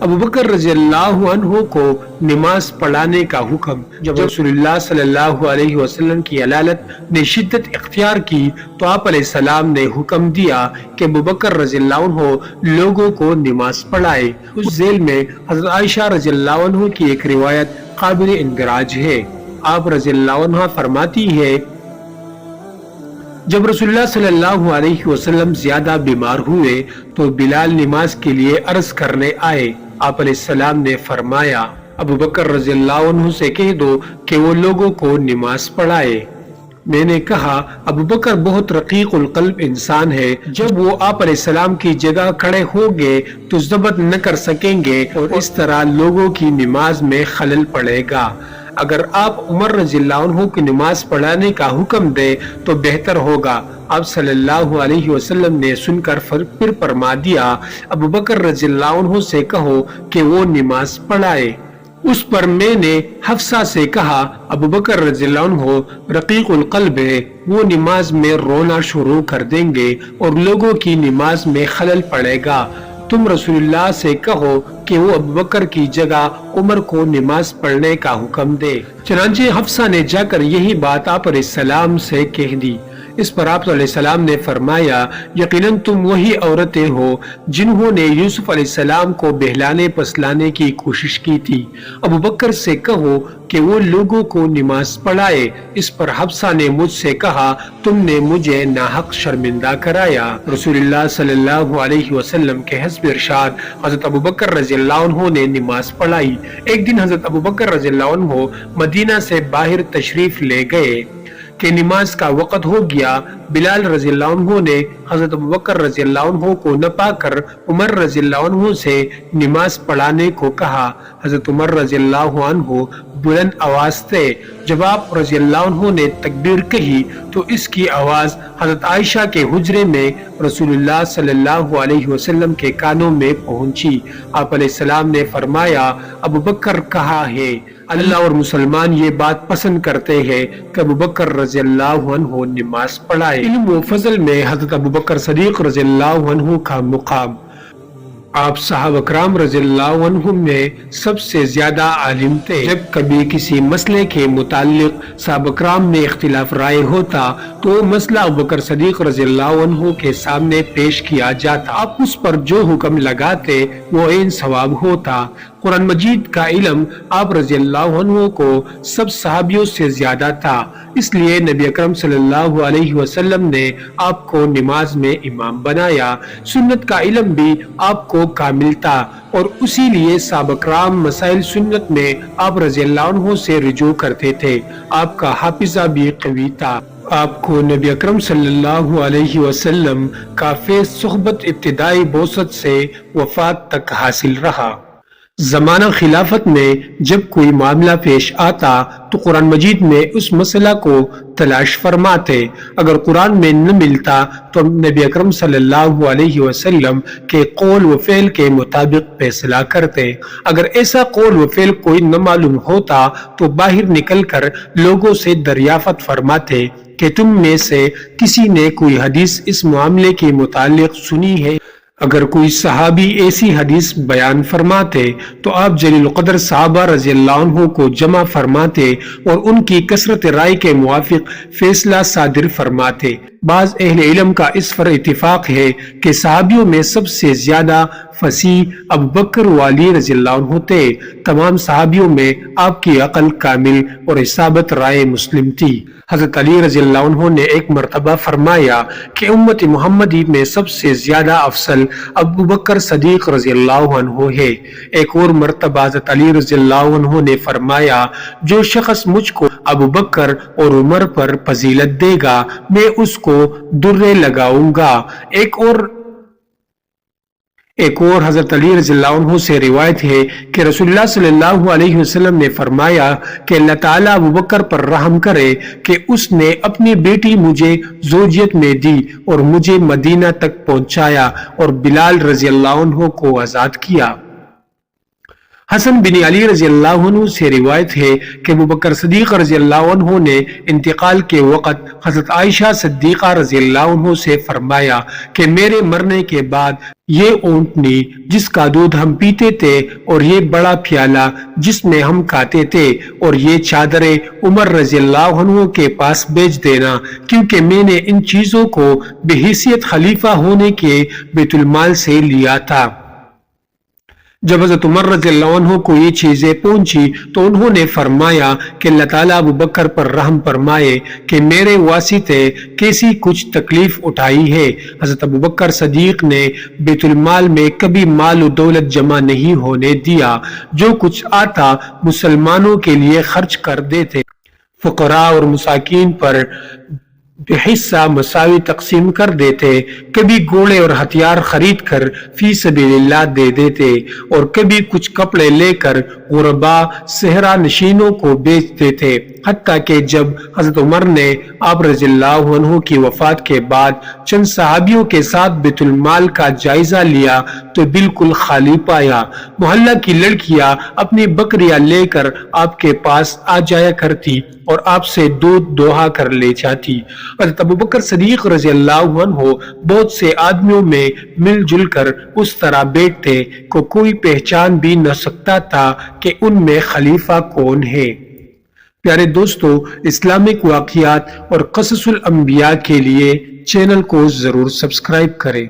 ابو بکر رضی اللہ عنہ کو نماز پڑھانے کا حکم جب رسول اللہ صلی اللہ علیہ وسلم کی علالت نے شدت اختیار کی تو آپ علیہ السلام نے حکم دیا کہ ابو بکر رضی اللہ عنہ لوگوں کو نماز پڑھائے۔ اس ذیل میں حضرت عائشہ رضی اللہ عنہ کی ایک روایت قابل اندراج ہے۔ آپ رضی اللہ عنہ فرماتی ہے جب رسول اللہ صلی اللہ علیہ وسلم زیادہ بیمار ہوئے تو بلال نماز کے لیے عرض کرنے آئے۔ آپ علیہ السلام نے فرمایا ابو بکر رضی اللہ عنہ سے کہہ دو کہ وہ لوگوں کو نماز پڑھائے۔ میں نے کہا ابو بکر بہت رقیق القلب انسان ہے، جب وہ آپ علیہ السلام کی جگہ کھڑے ہو گئے تو ضبط نہ کر سکیں گے اور اس طرح لوگوں کی نماز میں خلل پڑے گا۔ اگر آپ عمر رضی اللہ عنہ کی نماز پڑھانے کا حکم دے تو بہتر ہوگا۔ آپ صلی اللہ علیہ وسلم نے سن کر پھر فرما دیا ابو بکر رضی اللہ عنہ سے کہو کہ وہ نماز پڑھائے۔ اس پر میں نے حفصہ سے کہا ابو بکر رضی اللہ عنہ رقیق القلب ہے، وہ نماز میں رونا شروع کر دیں گے اور لوگوں کی نماز میں خلل پڑے گا۔ تم رسول اللہ سے کہو کہ وہ ابو بکر کی جگہ عمر کو نماز پڑھنے کا حکم دے۔ چنانچہ حفصہ نے جا کر یہی بات آپ علیہ السلام سے کہہ دی۔ اس پر آپ علیہ السلام نے فرمایا یقیناً تم وہی عورتیں ہو جنہوں نے یوسف علیہ السلام کو بہلانے پسلانے کی کوشش کی تھی۔ ابو بکر سے کہو کہ وہ لوگوں کو نماز پڑھائے۔ اس پر حفصہ نے مجھ سے کہا تم نے مجھے ناحق شرمندہ کرایا۔ رسول اللہ صلی اللہ علیہ وسلم کے حسب ارشاد حضرت ابو بکر رضی اللہ عنہ نے نماز پڑھائی۔ ایک دن حضرت ابو بکر رضی اللہ عنہ مدینہ سے باہر تشریف لے گئے کہ نماز کا وقت ہو گیا۔ بلال رضی اللہ عنہ نے حضرت ابو بکر رضی اللہ عنہ کو نہ پا کر عمر رضی اللہ عنہ سے نماز پڑھانے کو کہا۔ حضرت عمر رضی اللہ عنہ بلند آواز سے جب آپ رضی اللہ عنہ نے تکبیر کہی تو اس کی آواز حضرت عائشہ کے حجرے میں رسول اللہ صلی اللہ علیہ وسلم کے کانوں میں پہنچی۔ آپ علیہ السلام نے فرمایا ابو بکر کہاں ہے؟ اللہ اور مسلمان یہ بات پسند کرتے ہیں کہ ابو بکر رضی اللہ عنہ نماز پڑھائے۔ علم و فضل میں حضرت ابو بکر صدیق رضی اللہ عنہ کا مقام۔ آپ صحابہ کرام رضی اللہ عنہ میں سب سے زیادہ عالم تھے۔ جب کبھی کسی مسئلے کے متعلق صحابہ کرام میں اختلاف رائے ہوتا تو وہ مسئلہ ابو بکر صدیق رضی اللہ عنہ کے سامنے پیش کیا جاتا۔ آپ اس پر جو حکم لگاتے وہ عین ثواب ہوتا۔ قرآن مجید کا علم آپ رضی اللہ عنہ کو سب صحابیوں سے زیادہ تھا، اس لیے نبی اکرم صلی اللہ علیہ وسلم نے آپ کو نماز میں امام بنایا۔ سنت کا علم بھی آپ کو کامل تھا اور اسی لیے صحابہ کرام مسائل سنت میں آپ رضی اللہ عنہ سے رجوع کرتے تھے۔ آپ کا حافظہ بھی قوی تھا۔ آپ کو نبی اکرم صلی اللہ علیہ وسلم کا فیض صحبت ابتدائی بعثت سے وفات تک حاصل رہا۔ زمانہ خلافت میں جب کوئی معاملہ پیش آتا تو قرآن مجید میں اس مسئلہ کو تلاش فرماتے۔ اگر قرآن میں نہ ملتا تو نبی اکرم صلی اللہ علیہ وسلم کے قول و فعل کے مطابق فیصلہ کرتے۔ اگر ایسا قول و فعل کوئی نہ معلوم ہوتا تو باہر نکل کر لوگوں سے دریافت فرماتے کہ تم میں سے کسی نے کوئی حدیث اس معاملے کے متعلق سنی ہے۔ اگر کوئی صحابی ایسی حدیث بیان فرماتے تو آپ جلیل القدر صحابہ رضی اللہ عنہ کو جمع فرماتے اور ان کی کثرت رائے کے موافق فیصلہ صادر فرماتے۔ بعض اہل علم کا اس پر اتفاق ہے کہ صحابیوں میں سب سے زیادہ فصیح ابو بکر و علی رضی اللہ عنہ تھے۔ تمام صحابیوں میں آپ کی عقل کامل اور اصابت رائے مسلم تھی۔ حضرت علی رضی اللہ عنہ نے ایک مرتبہ فرمایا کہ امت محمدی میں سب سے زیادہ افضل ابو بکر صدیق رضی اللہ عنہ ہے۔ ایک اور مرتبہ حضرت علی رضی اللہ عنہ نے فرمایا جو شخص مجھ کو ابو بکر اور عمر پر فضیلت دے گا میں اس کو درے لگاؤں گا۔ ایک اور حضرت علی رضی اللہ عنہ سے روایت ہے کہ رسول اللہ صلی اللہ علیہ وسلم نے فرمایا کہ اللہ تعالیٰ ابو بکر پر رحم کرے کہ اس نے اپنی بیٹی مجھے زوجیت میں دی اور مجھے مدینہ تک پہنچایا اور بلال رضی اللہ عنہ کو آزاد کیا۔ حسن بن علی رضی اللہ عنہ سے روایت ہے کہ ابو بکر صدیق رضی اللہ عنہ نے انتقال کے وقت حضرت عائشہ صدیقہ رضی اللہ عنہ سے فرمایا کہ میرے مرنے کے بعد یہ اونٹنی جس کا دودھ ہم پیتے تھے اور یہ بڑا پیالہ جس میں ہم کھاتے تھے اور یہ چادریں عمر رضی اللہ عنہ کے پاس بیچ دینا، کیونکہ میں نے ان چیزوں کو بحیثیت خلیفہ ہونے کے بیت المال سے لیا تھا۔ جب حضرت عمر رضی اللہ عنہ کو یہ چیزیں پہنچی تو انہوں نے فرمایا کہ اللہ تعالیٰ ابو بکر پر رحم فرمائے کہ میرے واسطے کیسی کچھ تکلیف اٹھائی ہے۔ حضرت ابو بکر صدیق نے بیت المال میں کبھی مال و دولت جمع نہیں ہونے دیا، جو کچھ آتا مسلمانوں کے لیے خرچ کر دیتے، فقراء اور مساکین پر بحصہ مساوی تقسیم کر دیتے، کبھی گھوڑے اور ہتھیار خرید کر فی سبیل اللہ دے دیتے اور کبھی کچھ کپڑے لے کر غرباء صحرا نشینوں کو بیچ دیتے، حتیٰ کہ جب حضرت عمر نے آپ رضی اللہ عنہ کی وفات کے بعد چند صحابیوں کے ساتھ بیت المال کا جائزہ لیا تو بالکل خالی پایا۔ محلہ کی لڑکیاں اپنی بکریاں لے کر آپ کے پاس آ جایا کرتی اور آپ سے دودھ دوہا کر لے جاتی۔ حضرت ابو بکر صدیق رضی اللہ عنہ بہت سے آدمیوں میں مل جل کر اس طرح بیٹھتے کو کوئی پہچان بھی نہ سکتا تھا کہ ان میں خلیفہ کون ہے۔ پیارے دوستو، اسلامک واقعات اور قصص الانبیاء کے لیے چینل کو ضرور سبسکرائب کریں۔